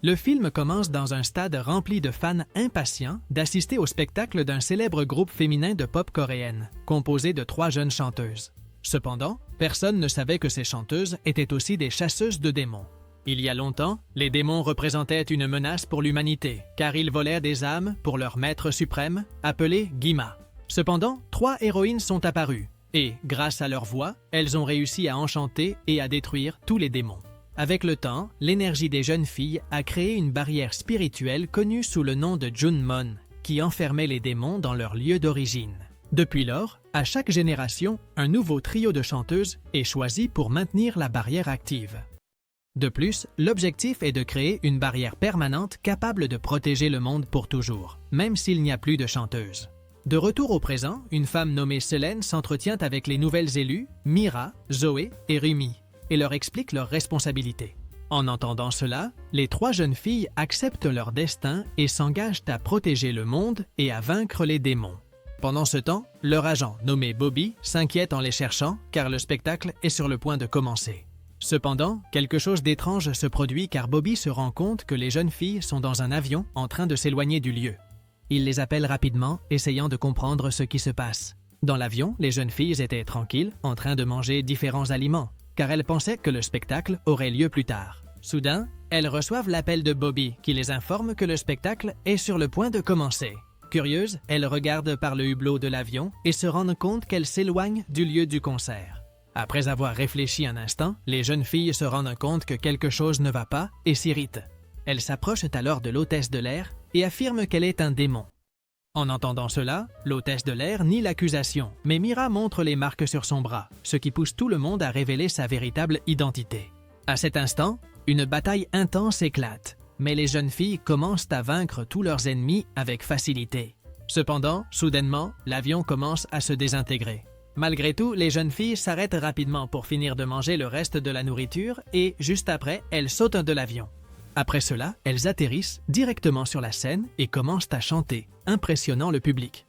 Le film commence dans un stade rempli de fans impatients d'assister au spectacle d'un célèbre groupe féminin de pop coréenne, composé de 3 jeunes chanteuses. Cependant, personne ne savait que ces chanteuses étaient aussi des chasseuses de démons. Il y a longtemps, les démons représentaient une menace pour l'humanité, car ils volèrent des âmes pour leur maître suprême, appelé Gima. Cependant, 3 héroïnes sont apparues, et, grâce à leur voix, elles ont réussi à enchanter et à détruire tous les démons. Avec le temps, l'énergie des jeunes filles a créé une barrière spirituelle connue sous le nom de Junmon, qui enfermait les démons dans leur lieu d'origine. Depuis lors, à chaque génération, un nouveau trio de chanteuses est choisi pour maintenir la barrière active. De plus, l'objectif est de créer une barrière permanente capable de protéger le monde pour toujours, même s'il n'y a plus de chanteuses. De retour au présent, une femme nommée Selene s'entretient avec les nouvelles élues, Mira, Zoé et Rumi, et leur explique leurs responsabilités. En entendant cela, les 3 jeunes filles acceptent leur destin et s'engagent à protéger le monde et à vaincre les démons. Pendant ce temps, leur agent, nommé Bobby, s'inquiète en les cherchant car le spectacle est sur le point de commencer. Cependant, quelque chose d'étrange se produit car Bobby se rend compte que les jeunes filles sont dans un avion en train de s'éloigner du lieu. Il les appelle rapidement, essayant de comprendre ce qui se passe. Dans l'avion, les jeunes filles étaient tranquilles, en train de manger différents aliments, car elles pensaient que le spectacle aurait lieu plus tard. Soudain, elles reçoivent l'appel de Bobby qui les informe que le spectacle est sur le point de commencer. Curieuses, elles regardent par le hublot de l'avion et se rendent compte qu'elles s'éloignent du lieu du concert. Après avoir réfléchi un instant, les jeunes filles se rendent compte que quelque chose ne va pas et s'irritent. Elles s'approchent alors de l'hôtesse de l'air et affirment qu'elle est un démon. En entendant cela, l'hôtesse de l'air nie l'accusation, mais Mira montre les marques sur son bras, ce qui pousse tout le monde à révéler sa véritable identité. À cet instant, une bataille intense éclate, mais les jeunes filles commencent à vaincre tous leurs ennemis avec facilité. Cependant, soudainement, l'avion commence à se désintégrer. Malgré tout, les jeunes filles s'arrêtent rapidement pour finir de manger le reste de la nourriture et, juste après, elles sautent de l'avion. Après cela, elles atterrissent directement sur la scène et commencent à chanter, impressionnant le public.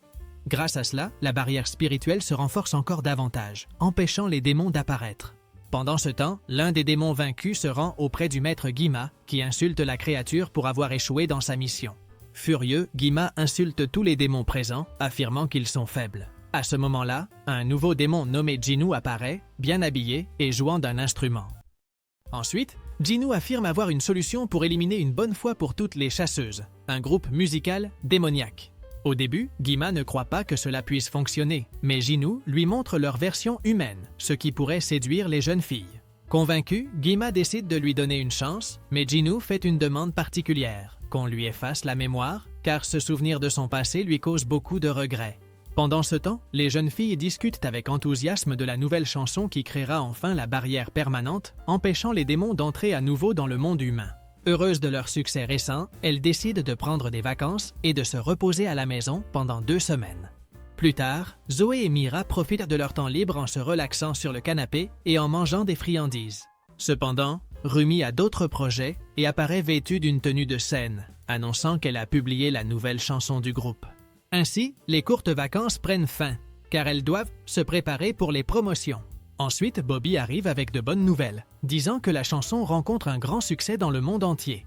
Grâce à cela, la barrière spirituelle se renforce encore davantage, empêchant les démons d'apparaître. Pendant ce temps, l'un des démons vaincus se rend auprès du maître Gima, qui insulte la créature pour avoir échoué dans sa mission. Furieux, Gima insulte tous les démons présents, affirmant qu'ils sont faibles. À ce moment-là, un nouveau démon nommé Jinoo apparaît, bien habillé et jouant d'un instrument. Ensuite, Jinoo affirme avoir une solution pour éliminer une bonne fois pour toutes les chasseuses, un groupe musical démoniaque. Au début, Gima ne croit pas que cela puisse fonctionner, mais Jinoo lui montre leur version humaine, ce qui pourrait séduire les jeunes filles. Convaincu, Gima décide de lui donner une chance, mais Jinoo fait une demande particulière, qu'on lui efface la mémoire, car se souvenir de son passé lui cause beaucoup de regrets. Pendant ce temps, les jeunes filles discutent avec enthousiasme de la nouvelle chanson qui créera enfin la barrière permanente, empêchant les démons d'entrer à nouveau dans le monde humain. Heureuses de leur succès récent, elles décident de prendre des vacances et de se reposer à la maison pendant 2 semaines. Plus tard, Zoé et Mira profitent de leur temps libre en se relaxant sur le canapé et en mangeant des friandises. Cependant, Rumi a d'autres projets et apparaît vêtue d'une tenue de scène, annonçant qu'elle a publié la nouvelle chanson du groupe. Ainsi, les courtes vacances prennent fin, car elles doivent se préparer pour les promotions. Ensuite, Bobby arrive avec de bonnes nouvelles, disant que la chanson rencontre un grand succès dans le monde entier.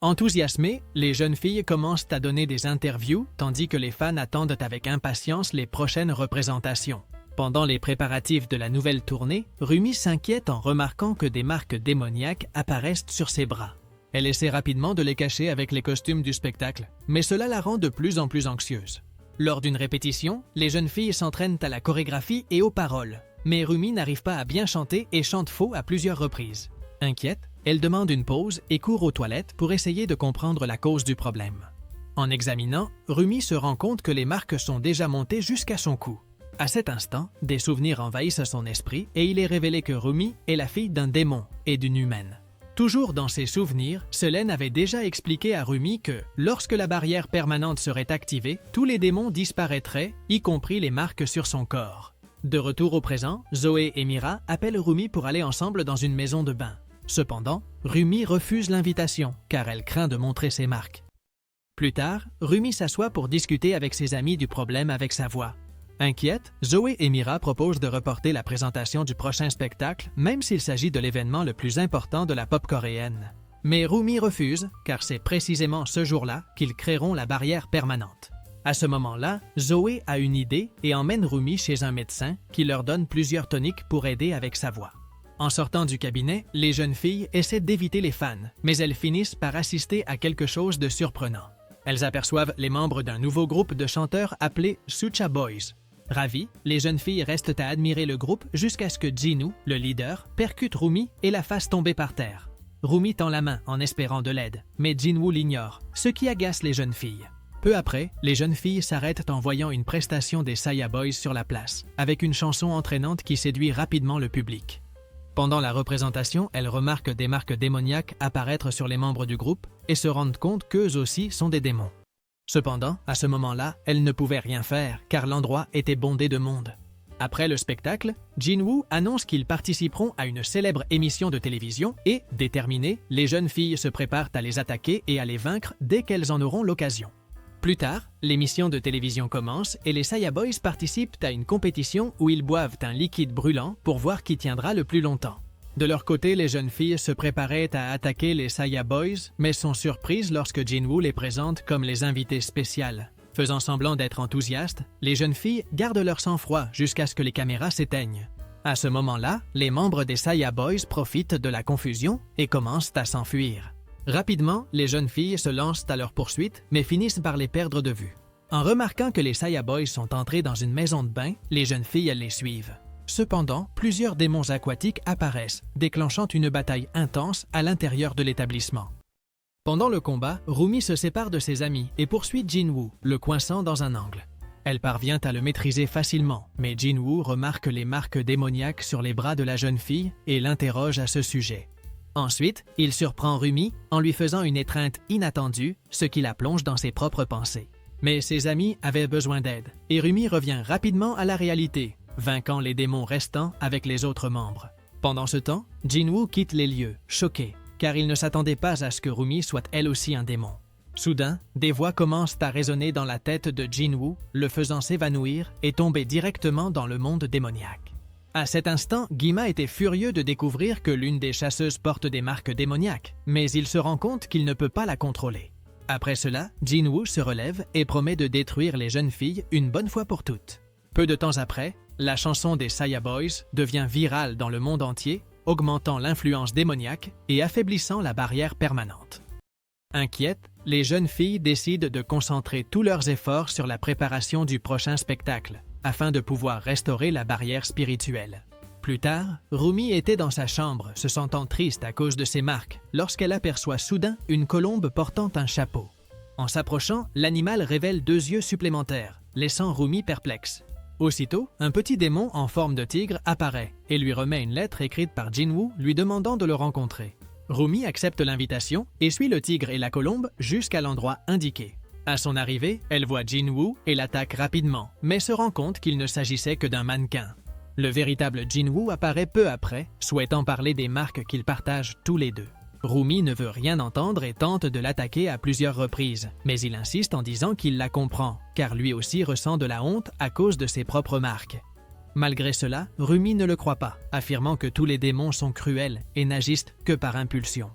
Enthousiasmées, les jeunes filles commencent à donner des interviews, tandis que les fans attendent avec impatience les prochaines représentations. Pendant les préparatifs de la nouvelle tournée, Rumi s'inquiète en remarquant que des marques démoniaques apparaissent sur ses bras. Elle essaie rapidement de les cacher avec les costumes du spectacle, mais cela la rend de plus en plus anxieuse. Lors d'une répétition, les jeunes filles s'entraînent à la chorégraphie et aux paroles, mais Rumi n'arrive pas à bien chanter et chante faux à plusieurs reprises. Inquiète, elle demande une pause et court aux toilettes pour essayer de comprendre la cause du problème. En examinant, Rumi se rend compte que les marques sont déjà montées jusqu'à son cou. À cet instant, des souvenirs envahissent son esprit et il est révélé que Rumi est la fille d'un démon et d'une humaine. Toujours dans ses souvenirs, Selene avait déjà expliqué à Rumi que, lorsque la barrière permanente serait activée, tous les démons disparaîtraient, y compris les marques sur son corps. De retour au présent, Zoé et Mira appellent Rumi pour aller ensemble dans une maison de bain. Cependant, Rumi refuse l'invitation, car elle craint de montrer ses marques. Plus tard, Rumi s'assoit pour discuter avec ses amis du problème avec sa voix. Inquiète, Zoé et Mira proposent de reporter la présentation du prochain spectacle, même s'il s'agit de l'événement le plus important de la pop coréenne. Mais Rumi refuse, car c'est précisément ce jour-là qu'ils créeront la barrière permanente. À ce moment-là, Zoé a une idée et emmène Rumi chez un médecin qui leur donne plusieurs toniques pour aider avec sa voix. En sortant du cabinet, les jeunes filles essaient d'éviter les fans, mais elles finissent par assister à quelque chose de surprenant. Elles aperçoivent les membres d'un nouveau groupe de chanteurs appelé Sucha Boys. Ravies, les jeunes filles restent à admirer le groupe jusqu'à ce que Jinwoo, le leader, percute Rumi et la fasse tomber par terre. Rumi tend la main en espérant de l'aide, mais Jinwoo l'ignore, ce qui agace les jeunes filles. Peu après, les jeunes filles s'arrêtent en voyant une prestation des Saya Boys sur la place, avec une chanson entraînante qui séduit rapidement le public. Pendant la représentation, elles remarquent des marques démoniaques apparaître sur les membres du groupe et se rendent compte qu'eux aussi sont des démons. Cependant, à ce moment-là, elles ne pouvaient rien faire car l'endroit était bondé de monde. Après le spectacle, Jinwoo annonce qu'ils participeront à une célèbre émission de télévision et, déterminées, les jeunes filles se préparent à les attaquer et à les vaincre dès qu'elles en auront l'occasion. Plus tard, l'émission de télévision commence et les Saya Boys participent à une compétition où ils boivent un liquide brûlant pour voir qui tiendra le plus longtemps. De leur côté, les jeunes filles se préparaient à attaquer les Saya Boys, mais sont surprises lorsque Jinwoo les présente comme les invités spéciales. Faisant semblant d'être enthousiastes, les jeunes filles gardent leur sang-froid jusqu'à ce que les caméras s'éteignent. À ce moment-là, les membres des Saya Boys profitent de la confusion et commencent à s'enfuir. Rapidement, les jeunes filles se lancent à leur poursuite, mais finissent par les perdre de vue. En remarquant que les Saya Boys sont entrés dans une maison de bain, les jeunes filles les suivent. Cependant, plusieurs démons aquatiques apparaissent, déclenchant une bataille intense à l'intérieur de l'établissement. Pendant le combat, Rumi se sépare de ses amis et poursuit Jinwoo, le coinçant dans un angle. Elle parvient à le maîtriser facilement, mais Jinwoo remarque les marques démoniaques sur les bras de la jeune fille et l'interroge à ce sujet. Ensuite, il surprend Rumi en lui faisant une étreinte inattendue, ce qui la plonge dans ses propres pensées. Mais ses amis avaient besoin d'aide, et Rumi revient rapidement à la réalité, vainquant les démons restants avec les autres membres. Pendant ce temps, Jinwoo quitte les lieux, choqué, car il ne s'attendait pas à ce que Rumi soit elle aussi un démon. Soudain, des voix commencent à résonner dans la tête de Jinwoo, le faisant s'évanouir et tomber directement dans le monde démoniaque. À cet instant, Gima était furieux de découvrir que l'une des chasseuses porte des marques démoniaques, mais il se rend compte qu'il ne peut pas la contrôler. Après cela, Jinwoo se relève et promet de détruire les jeunes filles une bonne fois pour toutes. Peu de temps après, la chanson des Saya Boys devient virale dans le monde entier, augmentant l'influence démoniaque et affaiblissant la barrière permanente. Inquiètes, les jeunes filles décident de concentrer tous leurs efforts sur la préparation du prochain spectacle, afin de pouvoir restaurer la barrière spirituelle. Plus tard, Rumi était dans sa chambre, se sentant triste à cause de ses marques, lorsqu'elle aperçoit soudain une colombe portant un chapeau. En s'approchant, l'animal révèle 2 yeux supplémentaires, laissant Rumi perplexe. Aussitôt, un petit démon en forme de tigre apparaît et lui remet une lettre écrite par Jinwoo lui demandant de le rencontrer. Rumi accepte l'invitation et suit le tigre et la colombe jusqu'à l'endroit indiqué. À son arrivée, elle voit Jinwoo et l'attaque rapidement, mais se rend compte qu'il ne s'agissait que d'un mannequin. Le véritable Jinwoo apparaît peu après, souhaitant parler des marques qu'ils partagent tous les deux. Rumi ne veut rien entendre et tente de l'attaquer à plusieurs reprises, mais il insiste en disant qu'il la comprend, car lui aussi ressent de la honte à cause de ses propres marques. Malgré cela, Rumi ne le croit pas, affirmant que tous les démons sont cruels et n'agissent que par impulsion.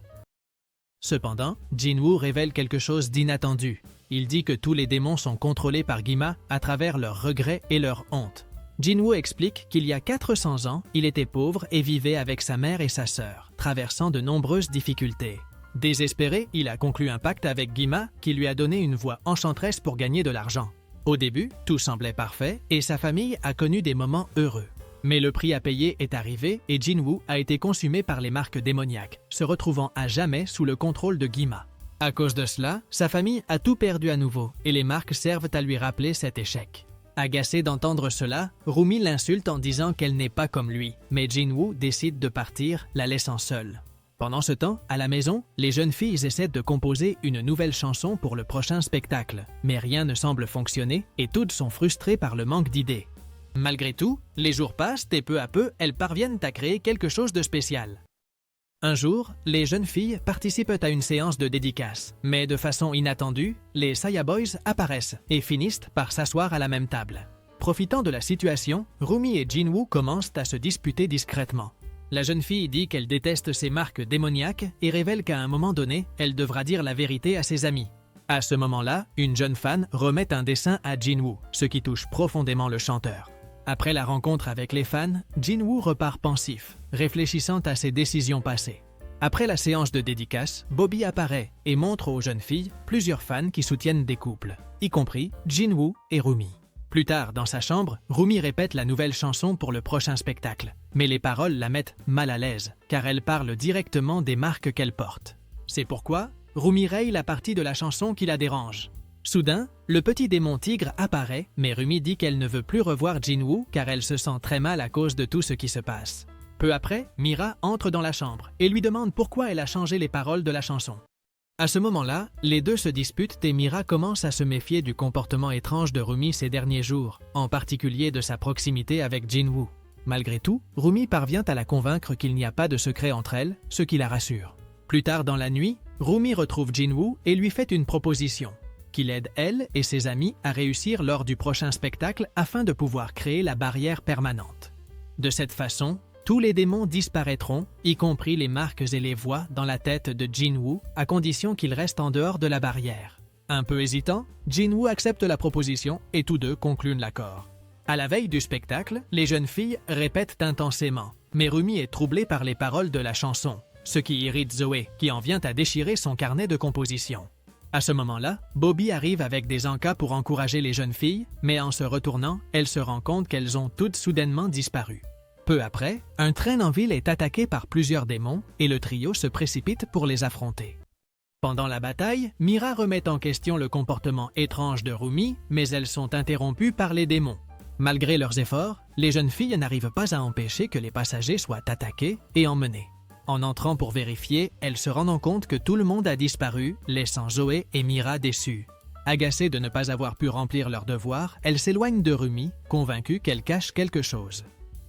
Cependant, Jinwoo révèle quelque chose d'inattendu. Il dit que tous les démons sont contrôlés par Gima à travers leurs regrets et leur honte. Jinwoo explique qu'il y a 400 ans, il était pauvre et vivait avec sa mère et sa sœur, traversant de nombreuses difficultés. Désespéré, il a conclu un pacte avec Gima qui lui a donné une voix enchanteresse pour gagner de l'argent. Au début, tout semblait parfait et sa famille a connu des moments heureux. Mais le prix à payer est arrivé et Jinwoo a été consumé par les marques démoniaques, se retrouvant à jamais sous le contrôle de Gima. À cause de cela, sa famille a tout perdu à nouveau et les marques servent à lui rappeler cet échec. Agacé d'entendre cela, Rumi l'insulte en disant qu'elle n'est pas comme lui, mais Jinwoo décide de partir, la laissant seule. Pendant ce temps, à la maison, les jeunes filles essaient de composer une nouvelle chanson pour le prochain spectacle, mais rien ne semble fonctionner et toutes sont frustrées par le manque d'idées. Malgré tout, les jours passent et peu à peu, elles parviennent à créer quelque chose de spécial. Un jour, les jeunes filles participent à une séance de dédicace, mais de façon inattendue, les Saya Boys apparaissent et finissent par s'asseoir à la même table. Profitant de la situation, Rumi et Jinwoo commencent à se disputer discrètement. La jeune fille dit qu'elle déteste ces marques démoniaques et révèle qu'à un moment donné, elle devra dire la vérité à ses amis. À ce moment-là, une jeune fan remet un dessin à Jinwoo, ce qui touche profondément le chanteur. Après la rencontre avec les fans, Jinwoo repart pensif, réfléchissant à ses décisions passées. Après la séance de dédicace, Bobby apparaît et montre aux jeunes filles plusieurs fans qui soutiennent des couples, y compris Jinwoo et Rumi. Plus tard, dans sa chambre, Rumi répète la nouvelle chanson pour le prochain spectacle, mais les paroles la mettent mal à l'aise, car elle parle directement des marques qu'elle porte. C'est pourquoi Rumi raye la partie de la chanson qui la dérange. Soudain, le petit démon tigre apparaît, mais Rumi dit qu'elle ne veut plus revoir Jinwoo car elle se sent très mal à cause de tout ce qui se passe. Peu après, Mira entre dans la chambre et lui demande pourquoi elle a changé les paroles de la chanson. À ce moment-là, les deux se disputent et Mira commence à se méfier du comportement étrange de Rumi ces derniers jours, en particulier de sa proximité avec Jinwoo. Malgré tout, Rumi parvient à la convaincre qu'il n'y a pas de secret entre elles, ce qui la rassure. Plus tard dans la nuit, Rumi retrouve Jinwoo et lui fait une proposition, qu'il aide elle et ses amis à réussir lors du prochain spectacle afin de pouvoir créer la barrière permanente. De cette façon, tous les démons disparaîtront, y compris les marques et les voix dans la tête de Jinwoo, à condition qu'il reste en dehors de la barrière. Un peu hésitant, Jinwoo accepte la proposition et tous deux concluent l'accord. À la veille du spectacle, les jeunes filles répètent intensément, mais Rumi est troublée par les paroles de la chanson, ce qui irrite Zoé, qui en vient à déchirer son carnet de composition. À ce moment-là, Bobby arrive avec des encas pour encourager les jeunes filles, mais en se retournant, elle se rend compte qu'elles ont toutes soudainement disparu. Peu après, un train en ville est attaqué par plusieurs démons et le trio se précipite pour les affronter. Pendant la bataille, Mira remet en question le comportement étrange de Rumi, mais elles sont interrompues par les démons. Malgré leurs efforts, les jeunes filles n'arrivent pas à empêcher que les passagers soient attaqués et emmenés. En entrant pour vérifier, elles se rendent compte que tout le monde a disparu, laissant Zoé et Mira déçues. Agacées de ne pas avoir pu remplir leur devoir, elles s'éloignent de Rumi, convaincues qu'elle cache quelque chose.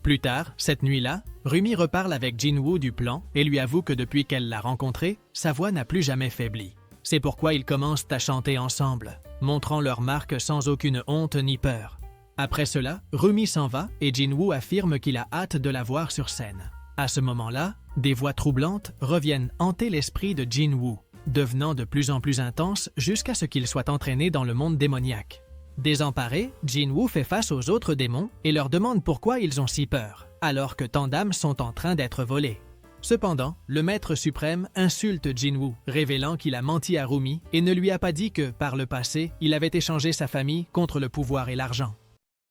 Plus tard, cette nuit-là, Rumi reparle avec Jinwoo du plan et lui avoue que depuis qu'elle l'a rencontré, sa voix n'a plus jamais faibli. C'est pourquoi ils commencent à chanter ensemble, montrant leurs marques sans aucune honte ni peur. Après cela, Rumi s'en va et Jinwoo affirme qu'il a hâte de la voir sur scène. À ce moment-là, des voix troublantes reviennent hanter l'esprit de Jinwoo, devenant de plus en plus intense jusqu'à ce qu'il soit entraîné dans le monde démoniaque. Désemparé, Jinwoo fait face aux autres démons et leur demande pourquoi ils ont si peur, alors que tant d'âmes sont en train d'être volées. Cependant, le maître suprême insulte Jinwoo, révélant qu'il a menti à Rumi et ne lui a pas dit que, par le passé, il avait échangé sa famille contre le pouvoir et l'argent.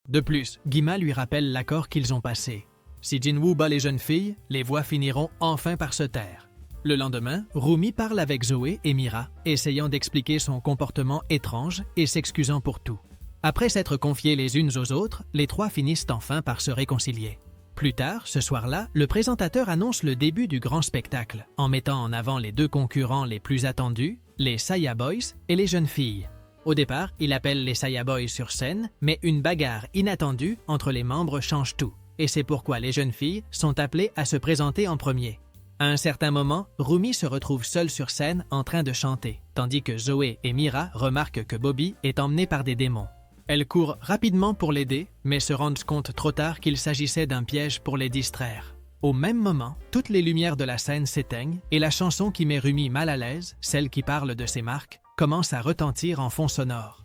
De plus, Gyma lui rappelle l'accord qu'ils ont passé. Si Jinwoo bat les jeunes filles, les voix finiront enfin par se taire. Le lendemain, Rumi parle avec Zoé et Mira, essayant d'expliquer son comportement étrange et s'excusant pour tout. Après s'être confiées les unes aux autres, les trois finissent enfin par se réconcilier. Plus tard, ce soir-là, le présentateur annonce le début du grand spectacle, en mettant en avant les deux concurrents les plus attendus, les Saya Boys et les jeunes filles. Au départ, il appelle les Saya Boys sur scène, mais une bagarre inattendue entre les membres change tout, et c'est pourquoi les jeunes filles sont appelées à se présenter en premier. À un certain moment, Rumi se retrouve seule sur scène en train de chanter, tandis que Zoé et Mira remarquent que Bobby est emmené par des démons. Elles courent rapidement pour l'aider, mais se rendent compte trop tard qu'il s'agissait d'un piège pour les distraire. Au même moment, toutes les lumières de la scène s'éteignent et la chanson qui met Rumi mal à l'aise, celle qui parle de ses marques, commence à retentir en fond sonore.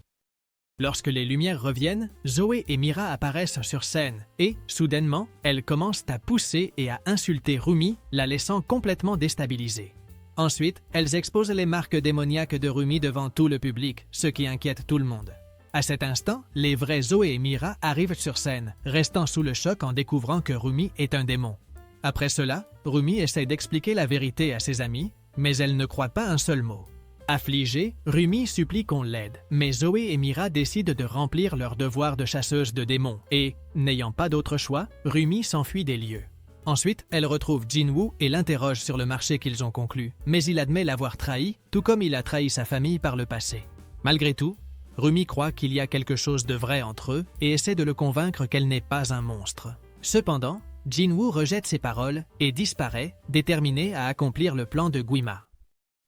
Lorsque les lumières reviennent, Zoé et Mira apparaissent sur scène et, soudainement, elles commencent à pousser et à insulter Rumi, la laissant complètement déstabilisée. Ensuite, elles exposent les marques démoniaques de Rumi devant tout le public, ce qui inquiète tout le monde. À cet instant, les vrais Zoé et Mira arrivent sur scène, restant sous le choc en découvrant que Rumi est un démon. Après cela, Rumi essaie d'expliquer la vérité à ses amis, mais elle ne croit pas un seul mot. Affligée, Rumi supplie qu'on l'aide, mais Zoé et Mira décident de remplir leur devoir de chasseuse de démons et, n'ayant pas d'autre choix, Rumi s'enfuit des lieux. Ensuite, elle retrouve Jinwoo et l'interroge sur le marché qu'ils ont conclu, mais il admet l'avoir trahi, tout comme il a trahi sa famille par le passé. Malgré tout, Rumi croit qu'il y a quelque chose de vrai entre eux et essaie de le convaincre qu'elle n'est pas un monstre. Cependant, Jinwoo rejette ses paroles et disparaît, déterminé à accomplir le plan de Gyma.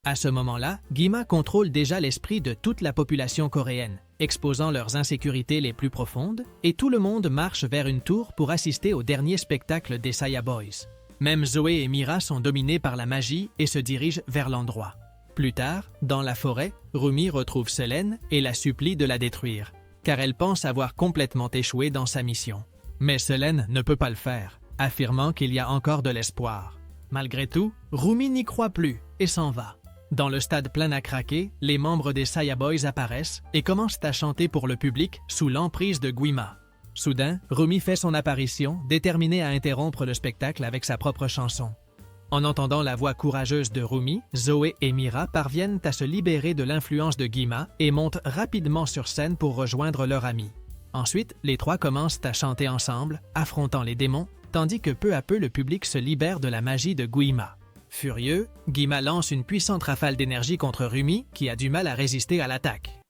À ce moment-là, Gyma contrôle déjà l'esprit de toute la population coréenne, exposant leurs insécurités les plus profondes, et tout le monde marche vers une tour pour assister au dernier spectacle des Saya Boys. Même Zoé et Mira sont dominées par la magie et se dirigent vers l'endroit. Plus tard, dans la forêt, Rumi retrouve Selene et la supplie de la détruire, car elle pense avoir complètement échoué dans sa mission. Mais Selene ne peut pas le faire, affirmant qu'il y a encore de l'espoir. Malgré tout, Rumi n'y croit plus et s'en va. Dans le stade plein à craquer, les membres des Saya Boys apparaissent et commencent à chanter pour le public sous l'emprise de Guima. Soudain, Rumi fait son apparition, déterminé à interrompre le spectacle avec sa propre chanson. En entendant la voix courageuse de Rumi, Zoé et Mira parviennent à se libérer de l'influence de Guima et montent rapidement sur scène pour rejoindre leur ami. Ensuite, les trois commencent à chanter ensemble, affrontant les démons, tandis que peu à peu le public se libère de la magie de Guima. Furieux, Guima lance une puissante rafale d'énergie contre Rumi qui a du mal à résister à l'attaque.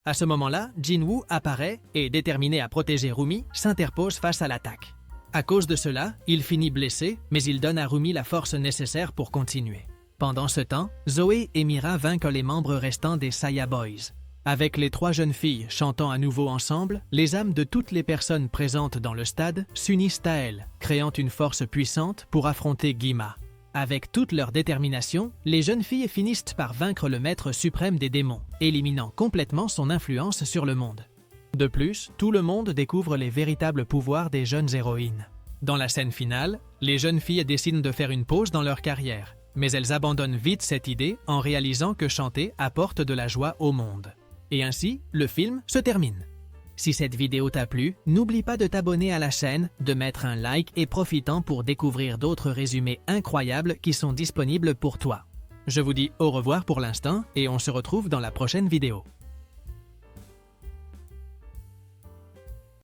À ce moment-là, Jinwoo apparaît et, déterminé à protéger Rumi, s'interpose face à l'attaque. À cause de cela, il finit blessé, mais il donne à Rumi la force nécessaire pour continuer. Pendant ce temps, Zoé et Mira vainquent les membres restants des Saya Boys. Avec les trois jeunes filles chantant à nouveau ensemble, les âmes de toutes les personnes présentes dans le stade s'unissent à elles, créant une force puissante pour affronter Guima. Avec toute leur détermination, les jeunes filles finissent par vaincre le maître suprême des démons, éliminant complètement son influence sur le monde. De plus, tout le monde découvre les véritables pouvoirs des jeunes héroïnes. Dans la scène finale, les jeunes filles décident de faire une pause dans leur carrière, mais elles abandonnent vite cette idée en réalisant que chanter apporte de la joie au monde. Et ainsi, le film se termine. Si cette vidéo t'a plu, n'oublie pas de t'abonner à la chaîne, de mettre un like et profitant pour découvrir d'autres résumés incroyables qui sont disponibles pour toi. Je vous dis au revoir pour l'instant et on se retrouve dans la prochaine vidéo.